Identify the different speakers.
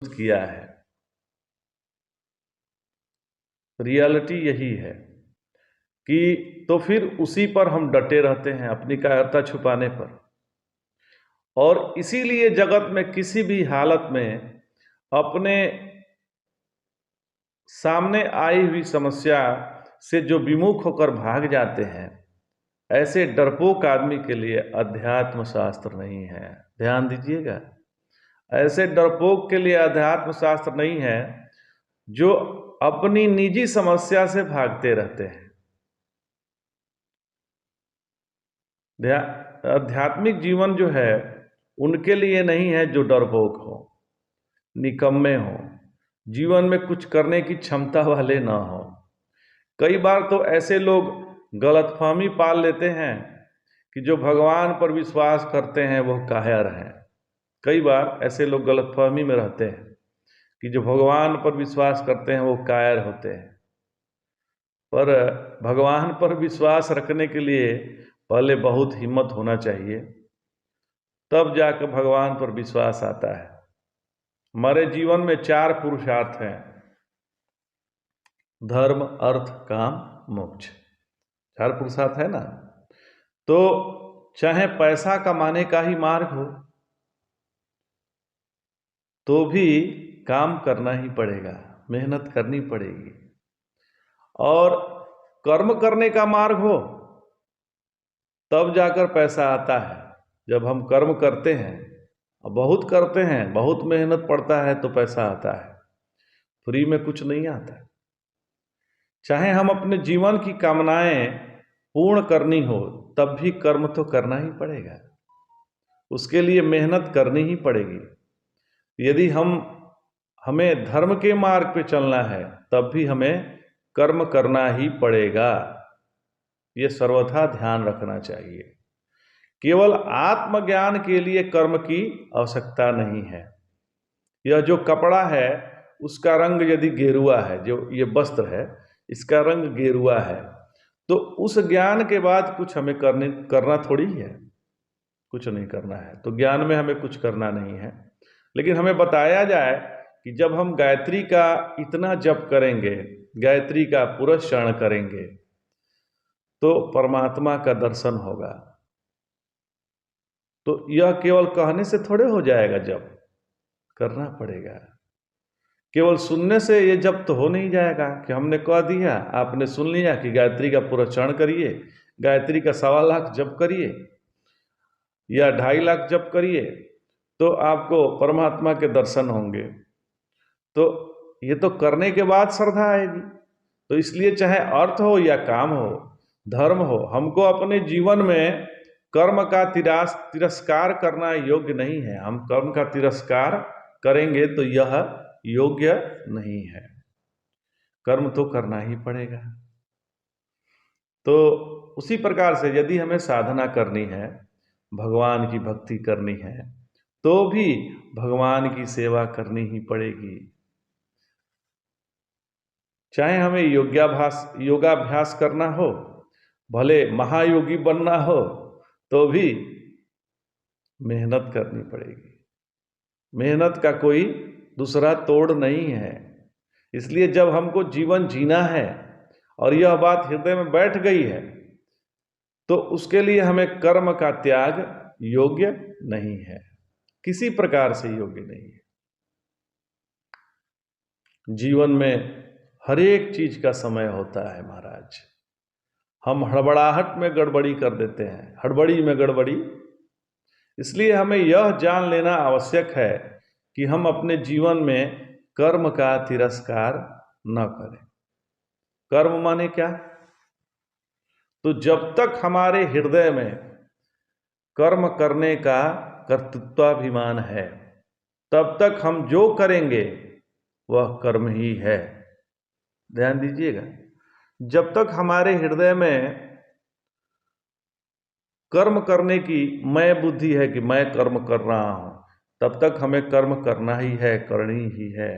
Speaker 1: किया है। रियलिटी यही है कि तो फिर उसी पर हम डटे रहते हैं अपनी कायरता छुपाने पर, और इसीलिए जगत में किसी भी हालत में अपने सामने आई हुई समस्या से जो विमुख होकर भाग जाते हैं, ऐसे डरपोक आदमी के लिए अध्यात्म शास्त्र नहीं है। ध्यान दीजिएगा, ऐसे डरपोक के लिए अध्यात्म शास्त्र नहीं है जो अपनी निजी समस्या से भागते रहते हैं। आध्यात्मिक जीवन जो है उनके लिए नहीं है जो डरपोक हो, निकम्मे हो, जीवन में कुछ करने की क्षमता वाले ना हो। कई बार तो ऐसे लोग गलतफहमी पाल लेते हैं कि जो भगवान पर विश्वास करते हैं वह कायर हैं। कई बार ऐसे लोग गलतफहमी में रहते हैं कि जो भगवान पर विश्वास करते हैं वो कायर होते हैं। पर भगवान पर विश्वास रखने के लिए पहले बहुत हिम्मत होना चाहिए, तब जाकर भगवान पर विश्वास आता है। हमारे जीवन में 4 पुरुषार्थ हैं: धर्म, अर्थ, काम, मोक्ष। 4 पुरुषार्थ है ना। तो चाहे पैसा कमाने का ही मार्ग हो तो भी काम करना ही पड़ेगा, मेहनत करनी पड़ेगी। और कर्म करने का मार्ग हो तब जाकर पैसा आता है। जब हम कर्म करते हैं, बहुत करते हैं, बहुत मेहनत पड़ता है, तो पैसा आता है। फ्री में कुछ नहीं आता। चाहे हम अपने जीवन की कामनाएं पूर्ण करनी हो तब भी कर्म तो करना ही पड़ेगा, उसके लिए मेहनत करनी ही पड़ेगी। यदि हमें धर्म के मार्ग पे चलना है तब भी हमें कर्म करना ही पड़ेगा। ये सर्वथा ध्यान रखना चाहिए। केवल आत्मज्ञान के लिए कर्म की आवश्यकता नहीं है। यह जो कपड़ा है उसका रंग यदि गेरुआ है, जो ये वस्त्र है इसका रंग गेरुआ है, तो उस ज्ञान के बाद कुछ हमें करना थोड़ी है, कुछ नहीं करना है। तो ज्ञान में हमें कुछ करना नहीं है, लेकिन हमें बताया जाए कि जब हम गायत्री का इतना जप करेंगे, गायत्री का पुरस्चरण करेंगे, तो परमात्मा का दर्शन होगा। तो यह केवल कहने से थोड़े हो जाएगा, जप करना पड़ेगा। केवल सुनने से ये जप तो हो नहीं जाएगा कि हमने कह दिया, आपने सुन लिया कि गायत्री का पुरस्चरण करिए, गायत्री का 1.25 लाख जप करिए या 2.5 लाख जप करिए तो आपको परमात्मा के दर्शन होंगे। तो ये तो करने के बाद श्रद्धा आएगी। तो इसलिए चाहे अर्थ हो या काम हो, धर्म हो, हमको अपने जीवन में कर्म का तिरस्कार करना योग्य नहीं है। हम कर्म का तिरस्कार करेंगे तो यह योग्य नहीं है। कर्म तो करना ही पड़ेगा। तो उसी प्रकार से यदि हमें साधना करनी है, भगवान की भक्ति करनी है, तो भी भगवान की सेवा करनी ही पड़ेगी। चाहे हमें योगाभ्यास करना हो, भले महायोगी बनना हो, तो भी मेहनत करनी पड़ेगी। मेहनत का कोई दूसरा तोड़ नहीं है। इसलिए जब हमको जीवन जीना है और यह बात हृदय में बैठ गई है, तो उसके लिए हमें कर्म का त्याग योग्य नहीं है, किसी प्रकार से योग्य नहीं है। जीवन में हर एक चीज का समय होता है महाराज। हम हड़बड़ाहट में गड़बड़ी कर देते हैं, हड़बड़ी में गड़बड़ी। इसलिए हमें यह जान लेना आवश्यक है कि हम अपने जीवन में कर्म का तिरस्कार न करें। कर्म माने क्या? तो जब तक हमारे हृदय में कर्म करने का कर्तृत्वाभिमान है, तब तक हम जो करेंगे वह कर्म ही है। ध्यान दीजिएगा, जब तक हमारे हृदय में कर्म करने की मैं बुद्धि है कि मैं कर्म कर रहा हूं, तब तक हमें कर्म करना ही है, करनी ही है।